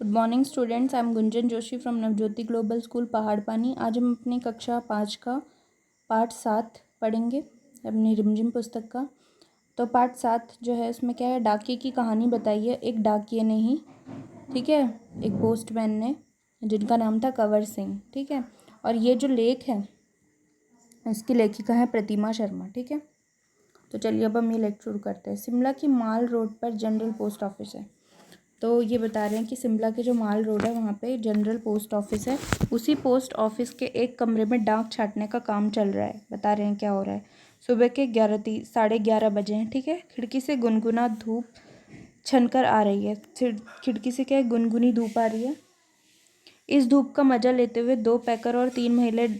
Good morning students, I am Gunjan Joshi from Navjyoti global school Paharpani. आज हम अपनी कक्षा 5 का पाठ 7 पढ़ेंगे अपनी रिमझिम पुस्तक का। तो पाठ 7 जो है उसमें क्या है, डाकिये की कहानी बताई है एक डाकिये ने ही, ठीक है, एक पोस्टमैन ने, जिनका नाम था कंवर सिंह, ठीक है। और ये जो लेख है इसकी लेखिका है प्रतिमा शर्मा, ठीक है। तो चलिए अब हम ये लेख शुरू करते हैं। शिमला की माल रोड पर जनरल पोस्ट ऑफिस है। तो ये बता रहे हैं कि शिमला के जो माल रोड है वहाँ पे जनरल पोस्ट ऑफिस है। उसी पोस्ट ऑफिस के एक कमरे में डाक छाटने का काम चल रहा है। बता रहे हैं क्या हो रहा है। सुबह के 11:30 बजे हैं, ठीक है। खिड़की से गुनगुना धूप छनकर आ रही है। खिड़की से क्या है, गुनगुनी धूप आ रही है। इस धूप का मजा लेते हुए 2 पैकर और 3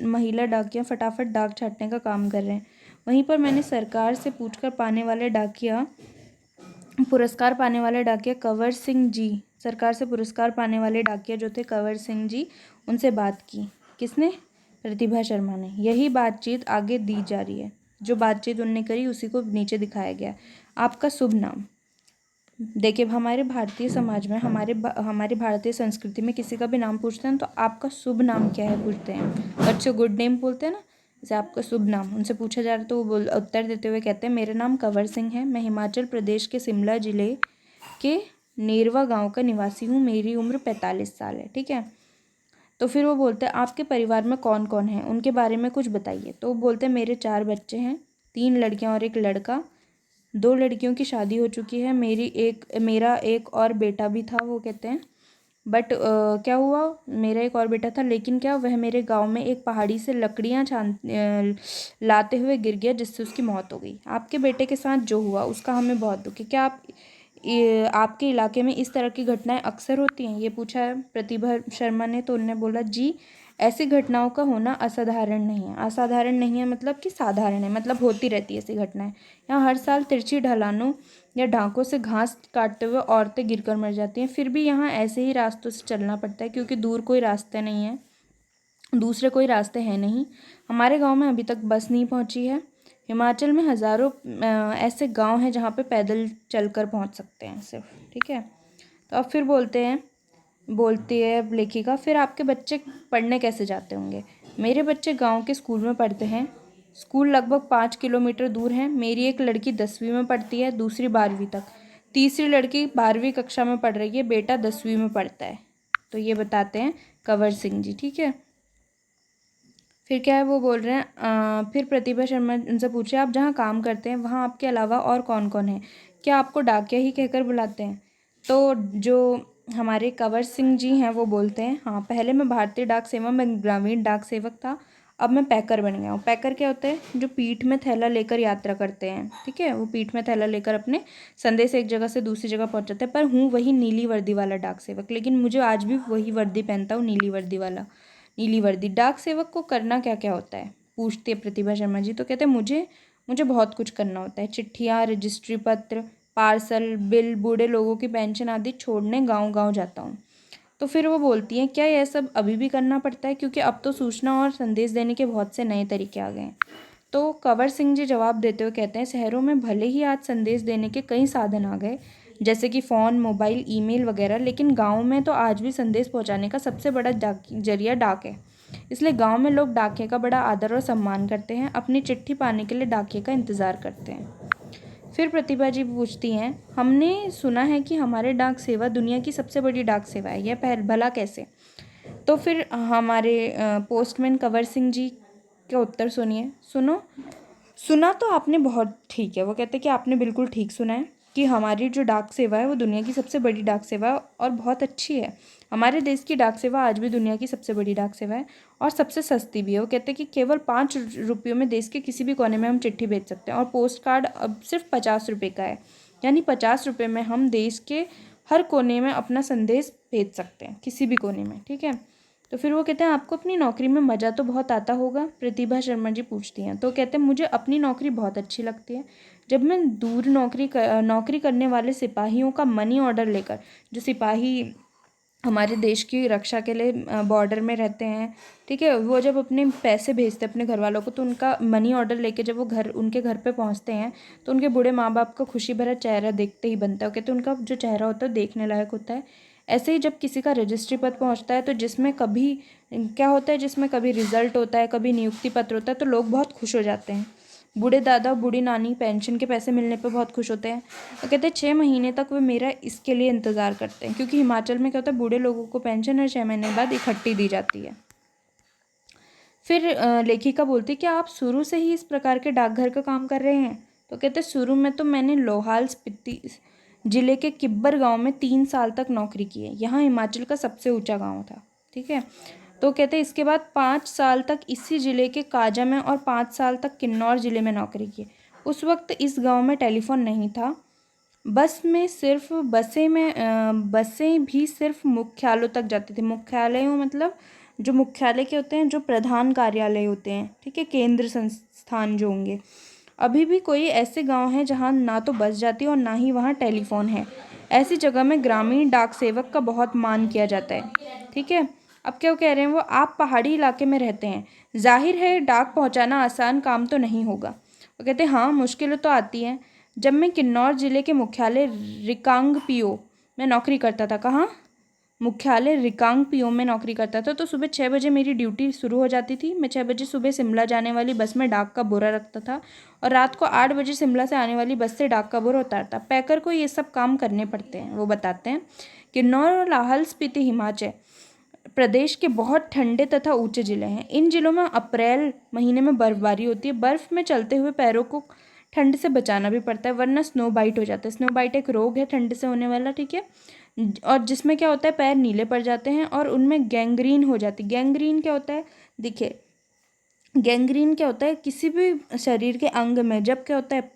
महिला डाकिया फटाफट डाक छाटने का काम कर रहे हैं। वहीं पर मैंने सरकार से पुरस्कार पाने वाले डाकिया कंवर सिंह जी, सरकार से पुरस्कार पाने वाले डाकिया जो थे कंवर सिंह जी, उनसे बात की। किसने? प्रतिभा शर्मा ने। यही बातचीत आगे दी जा रही है। जो बातचीत उनने करी उसी को नीचे दिखाया गया। आपका शुभ नाम। देखिए, हमारे भारतीय समाज में, हमारी भारतीय संस्कृति में किसी का भी नाम पूछते हैं तो आपका शुभ नाम क्या है पूछते हैं। बच्चे गुड नेम बोलते हैं ना, जैसे आपका शुभ नाम उनसे पूछा जा रहा है तो वो उत्तर देते हुए कहते हैं, मेरा नाम कंवर सिंह है, मैं हिमाचल प्रदेश के शिमला जिले के नेरवा गांव का निवासी हूँ, मेरी उम्र 45 साल है, ठीक है। तो फिर वो बोलते हैं, आपके परिवार में कौन कौन है, उनके बारे में कुछ बताइए। तो वो बोलते हैं, मेरे 4 बच्चे हैं, 3 लड़कियां और 1 लड़का। 2 लड़कियों की शादी हो चुकी है, मेरा एक और बेटा भी था। वो कहते हैं बट क्या हुआ, मेरा एक और बेटा था, लेकिन क्या वह मेरे गांव में एक पहाड़ी से लकड़ियां लाते हुए गिर गया, जिससे उसकी मौत हो गई। आपके बेटे के साथ जो हुआ उसका हमें बहुत दुख है। क्या आपके इलाके में इस तरह की घटनाएं अक्सर होती हैं, ये पूछा है प्रतिभा शर्मा ने। तो उन्होंने बोला, जी ऐसी घटनाओं का होना असाधारण नहीं है। असाधारण नहीं है मतलब कि साधारण है, मतलब होती रहती है ऐसी घटनाएं। यहाँ हर साल तिरछी ढलानों या ढाकों से घास काटते हुए औरतें गिरकर मर जाती हैं। फिर भी यहाँ ऐसे ही रास्तों से चलना पड़ता है, क्योंकि दूसरे कोई रास्ते हैं नहीं। हमारे गांव में अभी तक बस नहीं पहुंची है। हिमाचल में हज़ारों ऐसे गांव हैं जहाँ पे पैदल चलकर पहुंच सकते हैं सिर्फ, ठीक है। तो अब फिर बोलती है लेखिका, फिर आपके बच्चे पढ़ने कैसे जाते होंगे। मेरे बच्चे गांव के स्कूल में पढ़ते हैं। स्कूल लगभग 5 किलोमीटर दूर है। मेरी एक लड़की 10वीं में पढ़ती है, दूसरी 12वीं तक। तीसरी लड़की 12वीं कक्षा में पढ़ रही है, बेटा 10वीं में पढ़ता है। तो ये बताते हैं कंवर सिंह जी, ठीक है। फिर क्या है, वो बोल रहे हैं फिर प्रतिभा शर्मा उनसे पूछे, आप जहाँ काम करते हैं वहाँ आपके अलावा और कौन कौन है, क्या आपको डाकिया ही कहकर बुलाते हैं। तो जो हमारे कंवर सिंह जी हैं वो बोलते हैं, हाँ, पहले मैं भारतीय डाक सेवा में ग्रामीण डाक सेवक था, अब मैं पैकर बन गया हूँ। पैकर क्या होता है, जो पीठ में थैला लेकर यात्रा करते हैं, ठीक है। वो पीठ में थैला लेकर अपने संदेश एक जगह से दूसरी जगह पहुँचाते हैं। पर हूँ वही नीली वर्दी वाला डाक सेवक, लेकिन मुझे आज भी वही वर्दी पहनता हूँ, नीली वर्दी। डाक सेवक को करना क्या क्या होता है, पूछती है प्रतिभा शर्मा जी। तो कहते हैं, मुझे बहुत कुछ करना होता है। चिट्ठियाँ, रजिस्ट्री पत्र, पार्सल, बिल, बूढ़े लोगों की पेंशन आदि छोड़ने गांव गांव जाता हूँ। तो फिर वो बोलती हैं, क्या यह सब अभी भी करना पड़ता है, क्योंकि अब तो सूचना और संदेश देने के बहुत से नए तरीके आ गए हैं। तो कंवर सिंह जी जवाब देते हुए कहते हैं, शहरों में भले ही आज संदेश देने के कई साधन आ गए, जैसे कि फ़ोन, मोबाइल, ईमेल वगैरह, लेकिन गाँव में तो आज भी संदेश पहुँचाने का सबसे बड़ा जरिया डाक है। इसलिए गांव में लोग डाकिये का बड़ा आदर और सम्मान करते हैं, अपनी चिट्ठी पाने के लिए डाकिये का इंतज़ार करते हैं। फिर प्रतिभा जी पूछती हैं, हमने सुना है कि हमारे डाक सेवा दुनिया की सबसे बड़ी डाक सेवा है, यह भला कैसे। तो फिर हमारे पोस्टमैन कंवर सिंह जी का उत्तर सुनो। सुना तो आपने बहुत ठीक है। वो कहते हैं कि आपने बिल्कुल ठीक सुना है कि हमारी जो डाक सेवा है वो दुनिया की सबसे बड़ी डाक सेवा है और बहुत अच्छी है। हमारे देश की डाक सेवा आज भी दुनिया की सबसे बड़ी डाक सेवा है और सबसे सस्ती भी है। वो कहते हैं कि केवल 5 रुपयों में देश के किसी भी कोने में हम चिट्ठी भेज सकते हैं और पोस्ट कार्ड अब सिर्फ 50 रुपये का है, यानी 50 रुपये में हम देश के हर कोने में अपना संदेश भेज सकते हैं, किसी भी कोने में, ठीक है। तो फिर वो कहते हैं, आपको अपनी नौकरी में मज़ा तो बहुत आता होगा, प्रतिभा शर्मा जी पूछती हैं। तो कहते हैं, मुझे अपनी नौकरी बहुत अच्छी लगती है। जब मैं दूर नौकरी करने वाले सिपाहियों का मनी ऑर्डर लेकर, जो सिपाही हमारे देश की रक्षा के लिए बॉर्डर में रहते हैं, ठीक है, वो जब अपने पैसे भेजते हैं अपने घर वालों को, तो उनका मनी ऑर्डर लेके जब वो उनके घर पे पहुंचते हैं तो उनके बूढ़े माँ बाप का खुशी भरा चेहरा देखते ही बनता है। कहते हैं उनका जो चेहरा होता है देखने लायक होता है। ऐसे ही जब किसी का रजिस्ट्री पद पहुंचता है तो जिसमें कभी क्या होता है, जिसमें कभी रिजल्ट होता है, कभी नियुक्ति पत्र होता है, तो लोग बहुत खुश हो जाते हैं। बूढ़े दादा बूढ़ी नानी पेंशन के पैसे मिलने पे बहुत खुश होते हैं। वो कहते हैं 6 महीने तक वे मेरा इसके लिए इंतज़ार करते हैं, क्योंकि हिमाचल में क्या होता है, बूढ़े लोगों को पेंशन हर 6 महीने बाद इकट्ठी दी जाती है। फिर लेखिका बोलती क्या आप शुरू से ही इस प्रकार के डाकघर का काम कर रहे हैं? तो कहते शुरू में तो मैंने लोहाल स्पीति जिले के किब्बर गांव में 3 साल तक नौकरी की है। यहाँ हिमाचल का सबसे ऊंचा गांव था। ठीक है। तो कहते इसके बाद 5 साल तक इसी जिले के काजा में और 5 साल तक किन्नौर जिले में नौकरी की। उस वक्त इस गांव में टेलीफोन नहीं था। बसें भी सिर्फ मुख्यालयों तक जाती थी। मुख्यालयों मतलब जो मुख्यालय के होते हैं, जो प्रधान कार्यालय होते हैं, ठीक है, केंद्र संस्थान जो होंगे। अभी भी कोई ऐसे गांव हैं जहां ना तो बस जाती है और ना ही वहां टेलीफोन है। ऐसी जगह में ग्रामीण डाक सेवक का बहुत मान किया जाता है। ठीक है। अब क्या कह रहे हैं वो, आप पहाड़ी इलाके में रहते हैं, जाहिर है डाक पहुंचाना आसान काम तो नहीं होगा। वो कहते हैं हाँ, मुश्किलें तो आती हैं। जब मैं किन्नौर जिले के मुख्यालय रिकांगपिओ में नौकरी करता था, कहाँ, मुख्यालय रिकांगपिओ में नौकरी करता था, तो सुबह 6 बजे मेरी ड्यूटी शुरू हो जाती थी। मैं 6 बजे सुबह शिमला जाने वाली बस में डाक का बोरा रखता था और रात को 8 बजे शिमला से आने वाली बस से डाक का बोरा उतारता। पैकर को ये सब काम करने पड़ते हैं। वो बताते हैं किन्नौर और लाहौल स्पीति हिमाचल प्रदेश के बहुत ठंडे तथा ऊंचे जिले हैं। इन जिलों में अप्रैल महीने में बर्फबारी होती है। बर्फ में चलते हुए पैरों को ठंड से बचाना भी पड़ता है, वरना स्नो बाइट हो जाता है। स्नो बाइट एक रोग है ठंड से होने वाला, ठीक है, और जिसमें क्या होता है, पैर नीले पड़ जाते हैं और उनमें गैंग्रीन हो जाती है। गैंग्रीन क्या होता है, देखिए, गैंग्रीन क्या होता है, किसी भी शरीर के अंग में जब क्या होता है,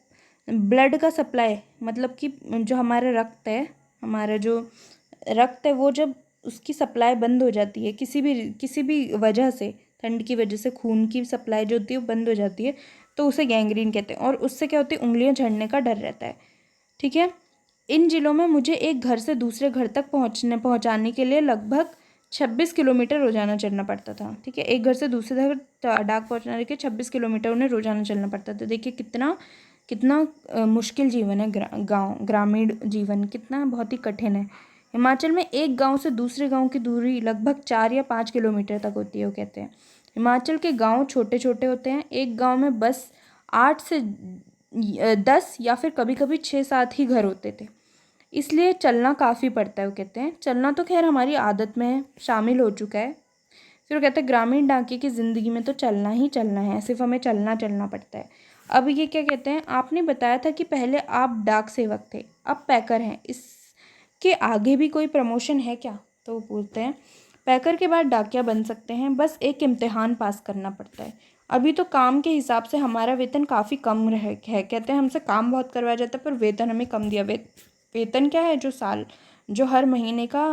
ब्लड का सप्लाई, मतलब कि जो हमारा रक्त है, हमारा जो रक्त है वो जब उसकी सप्लाई बंद हो जाती है किसी भी वजह से, ठंड की वजह से खून की सप्लाई जो होती है वो बंद हो जाती है, तो उसे गैंग्रीन कहते हैं। और उससे क्या होती है, उंगलियां झड़ने का डर रहता है। ठीक है। इन जिलों में मुझे एक घर से दूसरे घर तक पहुंचाने के लिए लगभग 26 किलोमीटर रोजाना चलना पड़ता था। ठीक है, एक घर से दूसरे घर डाक पहुंचाने के 26 किलोमीटर उन्हें रोजाना चलना पड़ता था। देखिए कितना कितना मुश्किल जीवन है, ग्रामीण जीवन कितना बहुत ही कठिन है। हिमाचल में एक गांव से दूसरे गांव की दूरी लगभग 4 या 5 किलोमीटर तक होती है। वो कहते हैं हिमाचल के गांव छोटे छोटे होते हैं। एक गांव में बस 8 से 10 या फिर कभी कभी 6-7 ही घर होते थे, इसलिए चलना काफ़ी पड़ता है। वो कहते हैं चलना तो खैर हमारी आदत में शामिल हो चुका है। फिर वो कहते हैं ग्रामीण डाकिये की ज़िंदगी में तो चलना ही चलना है, सिर्फ हमें चलना चलना पड़ता है। अब ये क्या कहते हैं, आपने बताया था कि पहले आप डाक सेवक थे, अब पैकर हैं, इसके आगे भी कोई प्रमोशन है क्या? तो वो पूछते हैं पैकर के बाद डाकिया बन सकते हैं, बस एक इम्तिहान पास करना पड़ता है। अभी तो काम के हिसाब से हमारा वेतन काफ़ी कम है। कहते हैं हमसे काम बहुत करवाया जाता है पर वेतन हमें कम दिया। वेतन क्या है, जो हर महीने का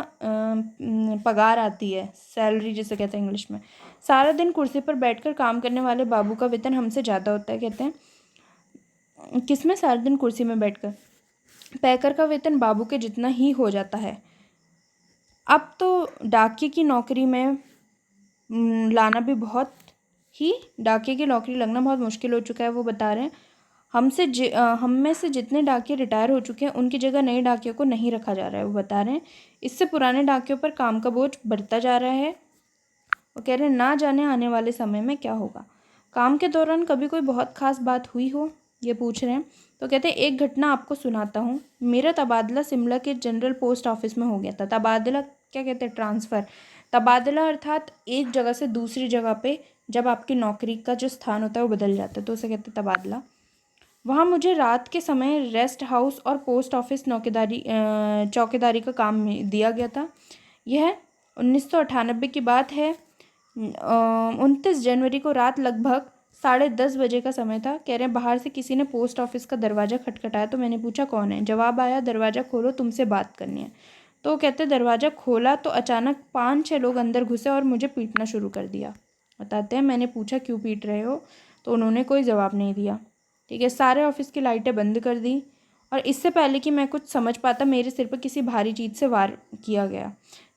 पगार आती है, सैलरी जिसे कहते हैं इंग्लिश में। सारा दिन कुर्सी पर बैठकर काम करने वाले बाबू का वेतन हमसे ज़्यादा होता है। कहते हैं किसमें, सारा दिन कुर्सी में बैठकर। पैकर का वेतन बाबू के जितना ही हो जाता है। अब तो डाकिये की नौकरी में लाना भी बहुत ही डाकिये की नौकरी लगना बहुत मुश्किल हो चुका है। वो बता रहे हैं हम में से जितने डाकिये रिटायर हो चुके हैं उनकी जगह नए डाकियों को नहीं रखा जा रहा है। वो बता रहे हैं इससे पुराने डाकियों पर काम का बोझ बढ़ता जा रहा है। वो कह रहे हैं ना जाने आने वाले समय में क्या होगा। काम के दौरान कभी कोई बहुत खास बात हुई हो, ये पूछ रहे हैं। तो कहते हैं एक घटना आपको सुनाता हूँ। मेरा तबादला शिमला के जनरल पोस्ट ऑफिस में हो गया था। तबादला क्या कहते हैं, ट्रांसफ़र। तबादला अर्थात एक जगह से दूसरी जगह पे जब आपकी नौकरी का जो स्थान होता है वो बदल जाता है तो उसे कहते हैं तबादला। वहाँ मुझे रात के समय रेस्ट हाउस और पोस्ट ऑफिस चौकीदारी का काम दिया गया था। यह 1998 की बात है। 29 जनवरी को रात लगभग 10:30 बजे का समय था। कह रहे हैं बाहर से किसी ने पोस्ट ऑफिस का दरवाज़ा खटखटाया तो मैंने पूछा कौन है। जवाब आया दरवाज़ा खोलो, तुमसे बात करनी है। तो कहते दरवाज़ा खोला तो अचानक 5-6 लोग अंदर घुसे और मुझे पीटना शुरू कर दिया। बताते हैं मैंने पूछा क्यों पीट रहे हो, तो उन्होंने कोई जवाब नहीं दिया। ठीक है, सारे ऑफिस की लाइटें बंद कर दी और इससे पहले कि मैं कुछ समझ पाता मेरे सिर पर किसी भारी चीज़ से वार किया गया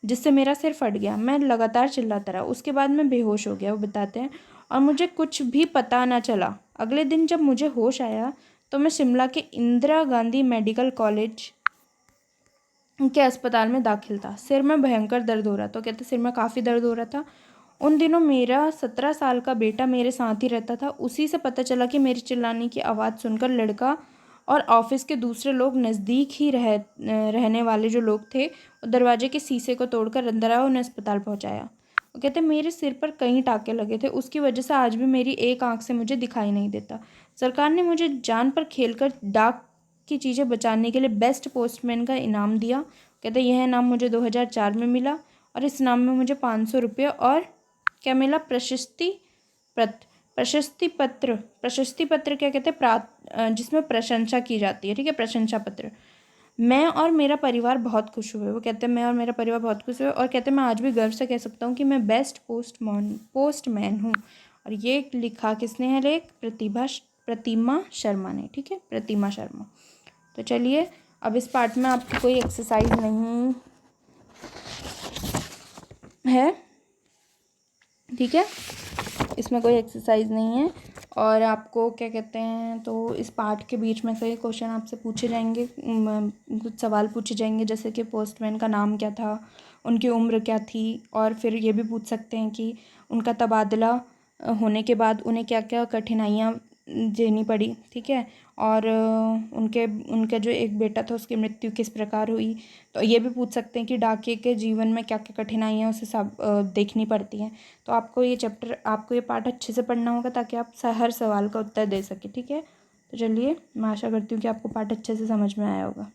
जिससे मेरा सिर फट गया। मैं लगातार चिल्लाता रहा, उसके बाद मैं बेहोश हो गया। वो बताते हैं और मुझे कुछ भी पता ना चला। अगले दिन जब मुझे होश आया तो मैं शिमला के इंदिरा गांधी मेडिकल कॉलेज के अस्पताल में दाखिल था। सिर में भयंकर दर्द हो रहा था। कहते सिर में काफ़ी दर्द हो रहा था। उन दिनों मेरा 17 साल का बेटा मेरे साथ ही रहता था। उसी से पता चला कि मेरी चिल्लाने की आवाज़ सुनकर लड़का और ऑफिस के दूसरे लोग, नज़दीक ही रहने वाले जो लोग थे, दरवाजे के शीशे को तोड़कर अंदर आया, उन्हें अस्पताल पहुंचाया। वो कहते मेरे सिर पर कई टाँके लगे थे। उसकी वजह से आज भी मेरी एक आंख से मुझे दिखाई नहीं देता। सरकार ने मुझे जान पर खेलकर डाक की चीज़ें बचाने के लिए बेस्ट पोस्टमैन का इनाम दिया। कहते यह इनाम मुझे 2004 में मिला और इस इनाम में मुझे 500 रुपये और क्या मिला, प्रशस्ति पत्र क्या कहते हैं, जिसमें प्रशंसा की जाती है। ठीक है, प्रशंसा पत्र। मैं और मेरा परिवार बहुत खुश हुए। वो कहते हैं मैं और मेरा परिवार बहुत खुश हुए और कहते हैं मैं आज भी गर्व से कह सकता हूँ कि मैं बेस्ट पोस्टमैन हूँ। और ये लिखा किसने है लेख, प्रतिमा शर्मा ने। ठीक है, प्रतिमा शर्मा। तो चलिए, अब इस पार्ट में आपकी कोई एक्सरसाइज नहीं है। ठीक है, इसमें कोई एक्सरसाइज नहीं है और आपको क्या कहते हैं, तो इस पार्ट के बीच में से क्वेश्चन आपसे पूछे जाएंगे, कुछ सवाल पूछे जाएंगे, जैसे कि पोस्टमैन का नाम क्या था, उनकी उम्र क्या थी, और फिर ये भी पूछ सकते हैं कि उनका तबादला होने के बाद उन्हें क्या क्या कठिनाइयाँ झेलनी पड़ी। ठीक है, और उनका जो एक बेटा था उसकी मृत्यु किस प्रकार हुई। तो ये भी पूछ सकते हैं कि डाकिये के जीवन में क्या क्या कठिनाइयाँ उसे सब देखनी पड़ती हैं। तो आपको ये पार्ट अच्छे से पढ़ना होगा ताकि आप हर सवाल का उत्तर दे सकें। ठीक है, तो चलिए, मैं आशा करती हूँ कि आपको पार्ट अच्छे से समझ में आया होगा।